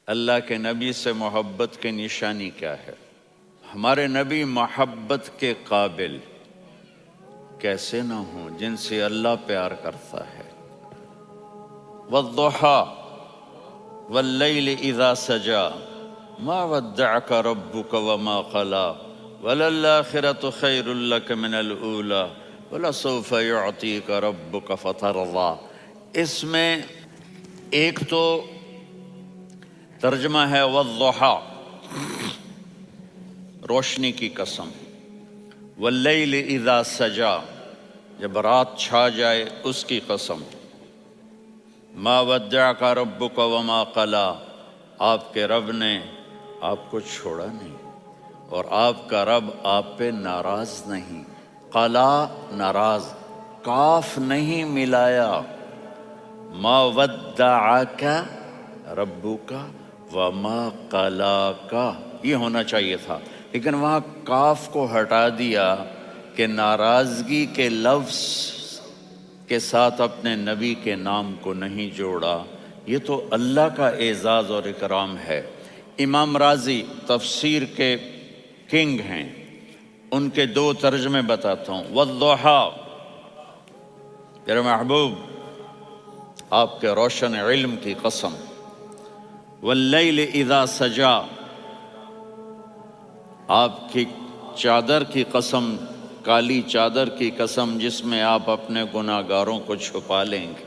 اللہ کے نبی سے محبت کی نشانی کیا ہے؟ ہمارے نبی محبت کے قابل کیسے نہ ہوں جن سے اللہ پیار کرتا ہے۔ والضحیٰ واللیل اذا سجا ما ودعک ربک وما قلی وللآخرۃ خیر لک من الاولی ولسوف یعطیک ربک فترضی۔ اس میں ایک تو ترجمہ ہے والضحیٰ، روشنی کی قسم، واللیل اذا سجا، جب رات چھا جائے اس کی قسم، ما ودعک ربک وما قلی، آپ کے رب نے آپ کو چھوڑا نہیں اور آپ کا رب آپ پہ ناراض نہیں۔ قلا ناراض، کاف نہیں ملایا، ما ودعک ربک وما قلاک یہ ہونا چاہیے تھا، لیکن وہاں کاف کو ہٹا دیا کہ ناراضگی کے لفظ کے ساتھ اپنے نبی کے نام کو نہیں جوڑا۔ یہ تو اللہ کا اعزاز اور اکرام ہے۔ امام رازی تفسیر کے کنگ ہیں، ان کے دو ترجمے بتاتا ہوں۔ والضحیٰ، میرے محبوب آپ کے روشن علم کی قسم، واللیل اذا سجا، آپ کی چادر کی قسم، کالی چادر کی قسم جس میں آپ اپنے گناہ گاروں کو چھپا لیں گے۔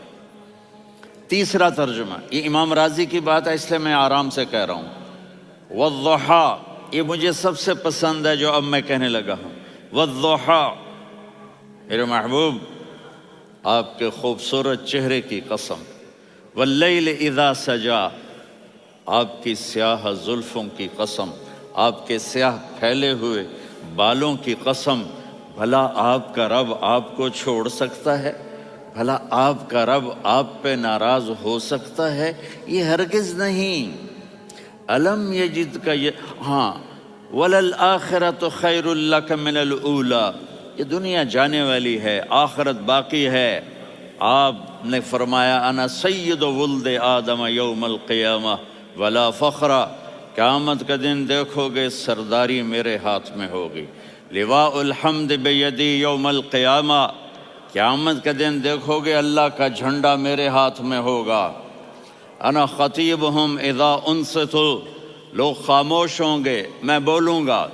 تیسرا ترجمہ، یہ امام راضی کی بات ہے اس لیے میں آرام سے کہہ رہا ہوں۔ والضحیٰ، یہ مجھے سب سے پسند ہے جو اب میں کہنے لگا ہوں۔ والضحیٰ، میرے محبوب آپ کے خوبصورت چہرے کی قسم، واللیل اذا سجا، آپ کی سیاہ زلفوں کی قسم، آپ کے سیاہ پھیلے ہوئے بالوں کی قسم۔ بھلا آپ کا رب آپ کو چھوڑ سکتا ہے؟ بھلا آپ کا رب آپ پہ ناراض ہو سکتا ہے؟ یہ ہرگز نہیں۔ الم یجد کا ہاں، وللآخرۃ خیر لک من الاولی، یہ دنیا جانے والی ہے، آخرت باقی ہے۔ آپ نے فرمایا انا سید ولد آدم یوم القیامہ ولا فخر، قیامت کا دن دیکھو گے سرداری میرے ہاتھ میں ہوگی۔ لواء الحمد بیدی یوم القیامہ، قیامت کا دن دیکھو گے اللہ کا جھنڈا میرے ہاتھ میں ہوگا۔ انا خطیبہم اذا انصتوا، لوگ خاموش ہوں گے میں بولوں گا۔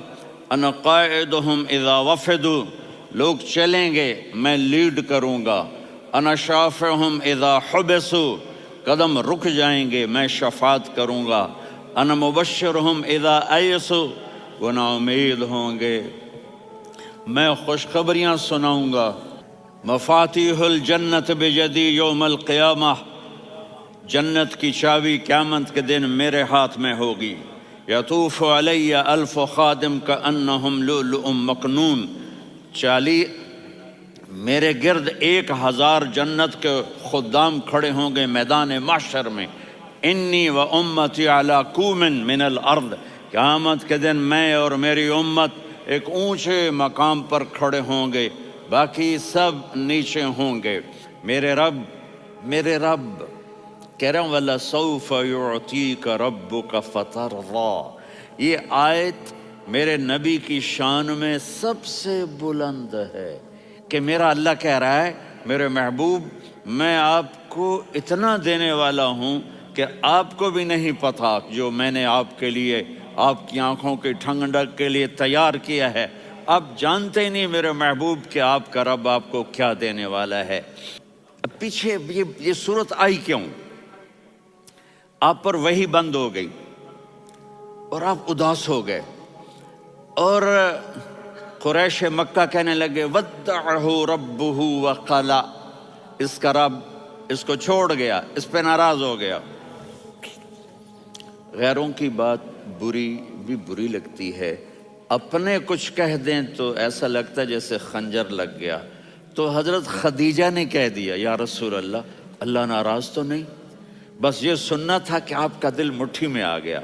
انا قائدہم اذا وفدوا، لوگ چلیں گے میں لیڈ کروں گا۔ انا شافعہم اذا حبسوا، قدم رک جائیں گے میں شفاعت کروں گا۔ انا مبشرہم اذا ایسوا، وہ نا امید ہوں گے میں خوشخبریاں سناؤں گا۔ مفاتیح الجنت بیدی یوم القیامہ، جنت کی چابی قیامت کے دن میرے ہاتھ میں ہوگی۔ یطوف علی الف خادم کانہم لؤلؤ مکنون، میرے گرد 1000 جنت کے خدام کھڑے ہوں گے میدان محشر میں۔ انی و امتی علی کوم من الارض، قیامت کے دن میں اور میری امت ایک اونچے مقام پر کھڑے ہوں گے، باقی سب نیچے ہوں گے۔ میرے رب کہہ رہا ہوں وَلَسَوْفَ يُعْطِيكَ رَبُّكَ فَتَرْضَىٰ، یہ آیت میرے نبی کی شان میں سب سے بلند ہے کہ میرا اللہ کہہ رہا ہے میرے محبوب میں آپ کو اتنا دینے والا ہوں کہ آپ کو بھی نہیں پتا جو میں نے آپ کے لیے، آپ کی آنکھوں کی ٹھنڈک کے لیے تیار کیا ہے۔ آپ جانتے ہی نہیں میرے محبوب کہ آپ کا رب آپ کو کیا دینے والا ہے۔ اب پیچھے یہ صورت آئی کیوں؟ آپ پر وحی بند ہو گئی اور آپ اداس ہو گئے، اور قریش مکہ کہنے لگے ودعہ ربہ وقلا، اس کا رب اس کو چھوڑ گیا، اس پہ ناراض ہو گیا۔ غیروں کی بات بری لگتی ہے، اپنے کچھ کہہ دیں تو ایسا لگتا ہے جیسے خنجر لگ گیا۔ تو حضرت خدیجہ نے کہہ دیا یا رسول اللہ ناراض تو نہیں؟ بس یہ سننا تھا کہ آپ کا دل مٹھی میں آ گیا۔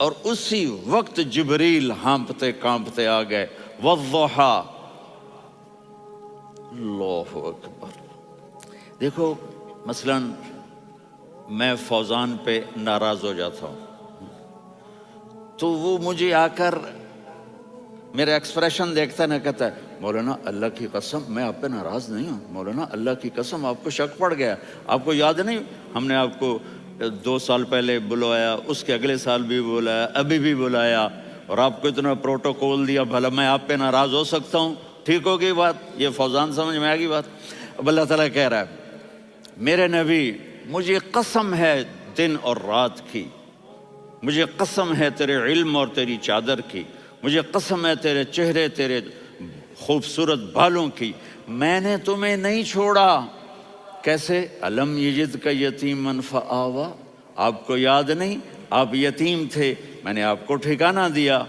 اور اسی وقت جبریل ہانپتے کانپتے آ گئے۔ والضحیٰ، اللہ اکبر۔ دیکھو مثلاً میں فوزان پہ ناراض ہو جاتا ہوں تو وہ مجھے آ کر میرا ایکسپریشن دیکھتا نہ کہتا ہے مولانا اللہ کی قسم میں آپ پہ ناراض نہیں ہوں، مولانا اللہ کی قسم آپ کو شک پڑ گیا، آپ کو یاد نہیں ہم نے آپ کو 2 سال پہلے بلوایا، اس کے اگلے سال بھی بلایا، ابھی بھی بلایا، اور آپ کو اتنا پروٹوکول دیا، بھلا میں آپ پہ ناراض ہو سکتا ہوں؟ ٹھیک ہوگی بات، یہ فوزان سمجھ میں آ گئی بات۔ اب اللہ تعالیٰ کہہ رہا ہے میرے نبی مجھے قسم ہے دن اور رات کی، مجھے قسم ہے تیرے علم اور تیری چادر کی، مجھے قسم ہے تیرے چہرے تیرے خوبصورت بالوں کی، میں نے تمہیں نہیں چھوڑا۔ کیسے؟ الم یجد کا یتیمن فآوا، آپ کو یاد نہیں آپ یتیم تھے، میں نے آپ کو ٹھکانہ دیا۔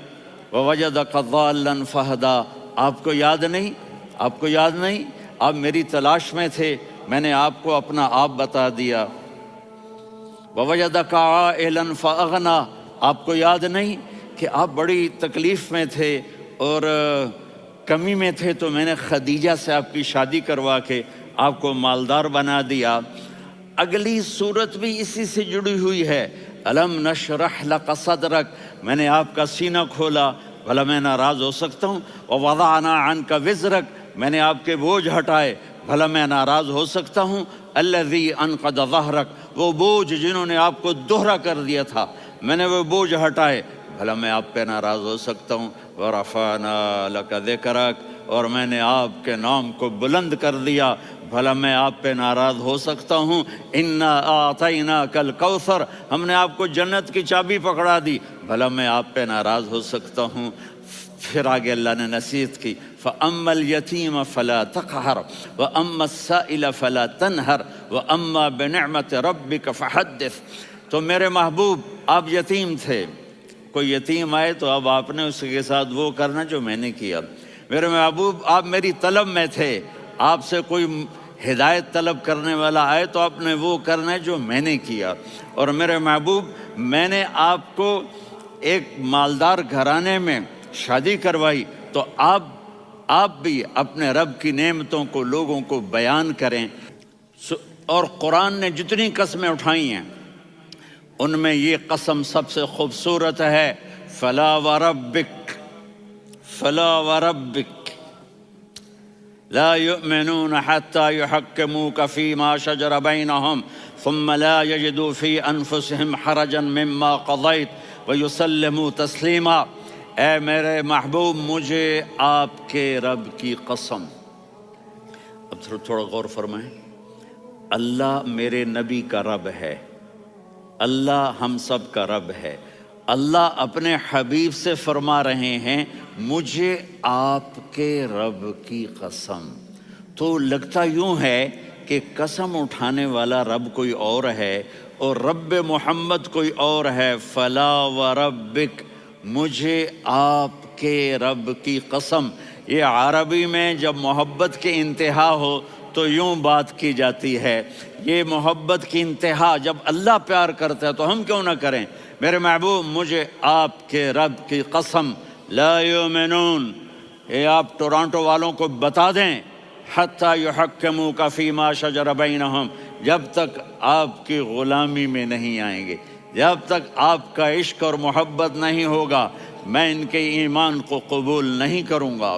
ووجدک ضالا فہدا، آپ کو یاد نہیں، آپ کو یاد نہیں آپ میری تلاش میں تھے، میں نے آپ کو اپنا آپ بتا دیا۔ ووجدک عائلا فاغنا، آپ کو یاد نہیں کہ آپ بڑی تکلیف میں تھے اور کمی میں تھے تو میں نے خدیجہ سے آپ کی شادی کروا کے آپ کو مالدار بنا دیا۔ اگلی صورت بھی اسی سے جڑی ہوئی ہے، الم نشرح لک صدرک، میں نے آپ کا سینہ کھولا، بھلا میں ناراض ہو سکتا ہوں؟ ووضعنا عنک وزرک، میں نے آپ کے بوجھ ہٹائے، بھلا میں ناراض ہو سکتا ہوں؟ الذی انقض ظہرک، وہ بوجھ جنہوں نے آپ کو دوہرا کر دیا تھا، میں نے وہ بوجھ ہٹائے، بھلا میں آپ پہ ناراض ہو سکتا ہوں؟ ورفعنا لک ذکرک، اور میں نے آپ کے نام کو بلند کر دیا، بھلا میں آپ پہ ناراض ہو سکتا ہوں؟ انا اعطیناک الکوثر، ہم نے آپ کو جنت کی چابی پکڑا دی، بھلا میں آپ پہ ناراض ہو سکتا ہوں؟ پھر آگے اللہ نے نصیحت کی، فَأَمَّا الْيَتِيمَ فَلَا تَقْهَرْ وَأَمَّا السَّائِلَ فَلَا تَنْهَرْ وَأَمَّا بِنِعْمَةِ رَبِّكَ فَحَدِّثْ۔ تو میرے محبوب آپ یتیم تھے، کوئی یتیم آئے تو اب آپ نے اس کے ساتھ وہ کرنا جو میں نے کیا۔ میرے محبوب آپ میری طلب میں تھے، آپ سے کوئی ہدایت طلب کرنے والا آئے تو آپ نے وہ کرنا ہے جو میں نے کیا۔ اور میرے محبوب میں نے آپ کو ایک مالدار گھرانے میں شادی کروائی تو آپ بھی اپنے رب کی نعمتوں کو لوگوں کو بیان کریں۔ اور قرآن نے جتنی قسمیں اٹھائی ہیں ان میں یہ قسم سب سے خوبصورت ہے، فلا وربک، فلا وربک لا يؤمنون حتى يحكموك فيما شجر بينهم ثم لا يجدوا في انفسهم حرجا مما قضيت ويسلموا تسلیما۔ اے میرے محبوب مجھے آپ کے رب کی قسم، اب تھوڑا غور فرمائیں، اللہ میرے نبی کا رب ہے، اللہ ہم سب کا رب ہے، اللہ اپنے حبیب سے فرما رہے ہیں مجھے آپ کے رب کی قسم۔ تو لگتا یوں ہے کہ قسم اٹھانے والا رب کوئی اور ہے اور رب محمد کوئی اور ہے۔ فلا وربک، مجھے آپ کے رب کی قسم۔ یہ عربی میں جب محبت کی انتہا ہو تو یوں بات کی جاتی ہے، یہ محبت کی انتہا جب اللہ پیار کرتا ہے تو ہم کیوں نہ کریں؟ میرے محبوب مجھے آپ کے رب کی قسم، لا یؤمنون، یہ آپ ٹورانٹو والوں کو بتا دیں، حتی یحکموک فیما شجر بینہم، جب تک آپ کی غلامی میں نہیں آئیں گے، جب تک آپ کا عشق اور محبت نہیں ہوگا میں ان کے ایمان کو قبول نہیں کروں گا۔